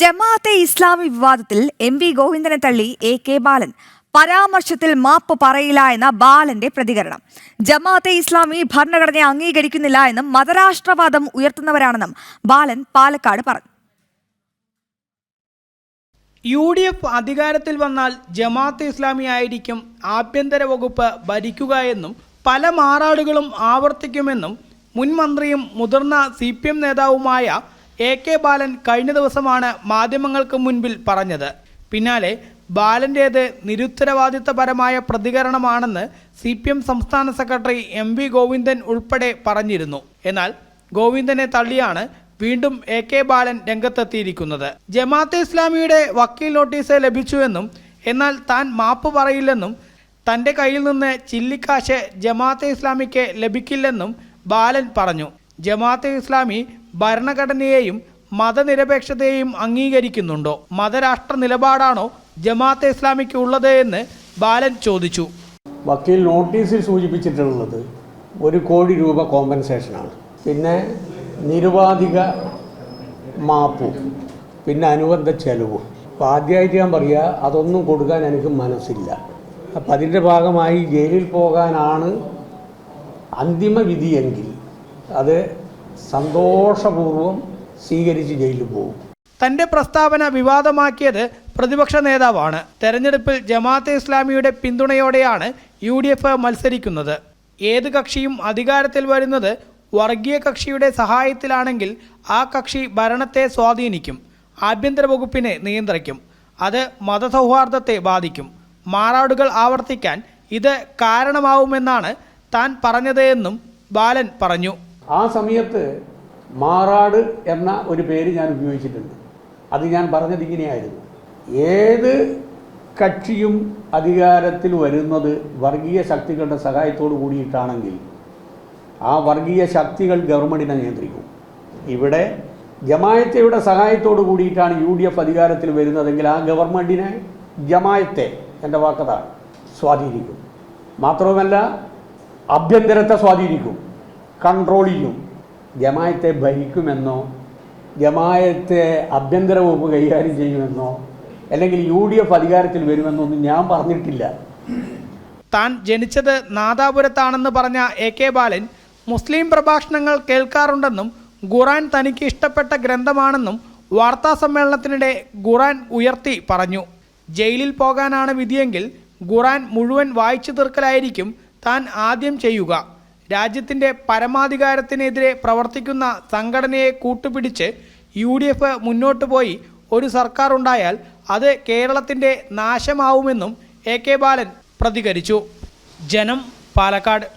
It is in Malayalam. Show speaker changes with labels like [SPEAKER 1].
[SPEAKER 1] ജമാഅത്തെ ഇസ്ലാമി വിവാദത്തിൽ എം.വി. ഗോവിന്ദനെ തള്ളി എ.കെ. ബാലൻ. പരാമർശത്തിൽ മാപ്പ് പറയില്ല എന്ന ബാലന്റെ പ്രതികരണം. ജമാഅത്തെ ഇസ്ലാമി ഭരണഘടനയെ അംഗീകരിക്കുന്നില്ല എന്നും മതരാഷ്ട്രവാദം ഉയർത്തുന്നവരാണെന്നും ബാലൻ പാലക്കാട് പറഞ്ഞു.
[SPEAKER 2] UDF അധികാരത്തിൽ വന്നാൽ ജമാഅത്തെ ഇസ്ലാമി ആയിരിക്കും ആഭ്യന്തര വകുപ്പ് ഭരിക്കുക എന്നും പല മാറാടുകളും ആവർത്തിക്കുമെന്നും മുൻ മന്ത്രിയും മുതിർന്ന CPM നേതാവുമായ എ.കെ. ബാലൻ കഴിഞ്ഞ ദിവസമാണ് മാധ്യമങ്ങൾക്ക് മുൻപിൽ പറഞ്ഞത്. പിന്നാലെ ബാലൻ്റേത് നിരുത്തരവാദിത്തപരമായ പ്രതികരണമാണെന്ന് CPM സംസ്ഥാന സെക്രട്ടറി എം.വി. ഗോവിന്ദൻ ഉൾപ്പെടെ പറഞ്ഞിരുന്നു. എന്നാൽ ഗോവിന്ദനെ തള്ളിയാണ് വീണ്ടും എ.കെ. ബാലൻ രംഗത്തെത്തിയിരിക്കുന്നത്. ജമാഅത്തെ ഇസ്ലാമിയുടെ വക്കീൽ നോട്ടീസ് ലഭിച്ചുവെന്നും എന്നാൽ താൻ മാപ്പ് പറയില്ലെന്നും തൻ്റെ കയ്യിൽ നിന്ന് ചില്ലിക്കാശ് ജമാഅത്തെ ഇസ്ലാമിക്ക് ലഭിക്കില്ലെന്നും ബാലൻ പറഞ്ഞു. ജമാഅത്തെ ഇസ്ലാമി ഭരണഘടനയെയും മതനിരപേക്ഷതയെയും അംഗീകരിക്കുന്നുണ്ടോ? മതരാഷ്ട്ര നിലപാടാണോ ജമാഅത്തെ ഇസ്ലാമിക്ക് ഉള്ളത് എന്ന് ബാലൻ ചോദിച്ചു.
[SPEAKER 3] വക്കീൽ നോട്ടീസിൽ സൂചിപ്പിച്ചിട്ടുള്ളത് 1 കോടി രൂപ കോമ്പൻസേഷനാണ്, പിന്നെ നിരുപാധിക മാപ്പും, പിന്നെ അനുബന്ധ ചെലവും. അപ്പോൾ ആദ്യമായിട്ട് ഞാൻ പറയുക, അതൊന്നും കൊടുക്കാൻ എനിക്ക് മനസ്സില്ല. അപ്പം അതിൻ്റെ ഭാഗമായി ജയിലിൽ പോകാനാണ് അന്തിമ വിധിയെങ്കിൽ അത് സന്തോഷപൂർവ്വം സ്വീകരിച്ച് ജയിലിൽ പോകും.
[SPEAKER 2] തൻ്റെ പ്രസ്താവന വിവാദമാക്കിയത് പ്രതിപക്ഷ നേതാവാണ്. തെരഞ്ഞെടുപ്പിൽ ജമാഅത്തെ ഇസ്ലാമിയുടെ പിന്തുണയോടെയാണ് UDF മത്സരിക്കുന്നത്. ഏത് കക്ഷിയും അധികാരത്തിൽ വരുന്നത് വർഗീയ കക്ഷിയുടെ സഹായത്തിലാണെങ്കിൽ ആ കക്ഷി ഭരണത്തെ സ്വാധീനിക്കും, ആഭ്യന്തര വകുപ്പിനെ നിയന്ത്രിക്കും. അത് മതസൗഹാർദ്ദത്തെ ബാധിക്കും. മാറാടുകൾ ആവർത്തിക്കാൻ ഇത് കാരണമാവുമെന്നാണ് താൻ പറഞ്ഞത് എന്നും ബാലൻ പറഞ്ഞു.
[SPEAKER 3] ആ സമയത്ത് മാറാട് എന്ന ഒരു പേര് ഞാൻ ഉപയോഗിച്ചിട്ടുണ്ട്. അത് ഞാൻ പറഞ്ഞത് ഇങ്ങനെയായിരുന്നു: ഏത് കക്ഷിയും അധികാരത്തിൽ വരുന്നത് വർഗീയ ശക്തികളുടെ സഹായത്തോടു കൂടിയിട്ടാണെങ്കിൽ ആ വർഗീയ ശക്തികൾ ഗവൺമെൻറ്റിനെ നിയന്ത്രിക്കും. ഇവിടെ ജമായത്തയുടെ സഹായത്തോടു കൂടിയിട്ടാണ് UDF അധികാരത്തിൽ വരുന്നതെങ്കിൽ ആ ഗവൺമെൻറ്റിനെ ജമായത്തെ, എൻ്റെ വാക്കതാണ്, സ്വാധീനിക്കും. മാത്രവുമല്ല ആഭ്യന്തരത്തെ സ്വാധീനിക്കും, കൺട്രോൾ ചെയ്യും. ജമായത്തെ ഭരിക്കുമെന്നോ ജമായത്തെ ആഭ്യന്തര വകുപ്പ് കൈകാര്യം ചെയ്യുമെന്നോ അല്ലെങ്കിൽ UDF അധികാരത്തിൽ വരുമെന്നൊന്നും ഞാൻ പറഞ്ഞിട്ടില്ല.
[SPEAKER 2] താൻ ജനിച്ചത് നാദാപുരത്താണെന്ന് പറഞ്ഞ എ.കെ. ബാലൻ മുസ്ലിം പ്രഭാഷണങ്ങൾ കേൾക്കാറുണ്ടെന്നും ഖുർആൻ തനിക്ക് ഇഷ്ടപ്പെട്ട ഗ്രന്ഥമാണെന്നും വാർത്താസമ്മേളനത്തിനിടെ ഖുർആൻ ഉയർത്തി പറഞ്ഞു. ജയിലിൽ പോകാനാണ് വിധിയെങ്കിൽ ഖുർആൻ മുഴുവൻ വായിച്ചു തീർക്കലായിരിക്കും താൻ ആദ്യം ചെയ്യുക. രാജ്യത്തിൻ്റെ പരമാധികാരത്തിനെതിരെ പ്രവർത്തിക്കുന്ന സംഘടനയെ കൂട്ടുപിടിച്ച് UDF മുന്നോട്ട് പോയി ഒരു സർക്കാർ ഉണ്ടായാൽ അത് കേരളത്തിൻ്റെ നാശമാവുമെന്നും എ.കെ. ബാലൻ പ്രതികരിച്ചു. ജനം, പാലക്കാട്.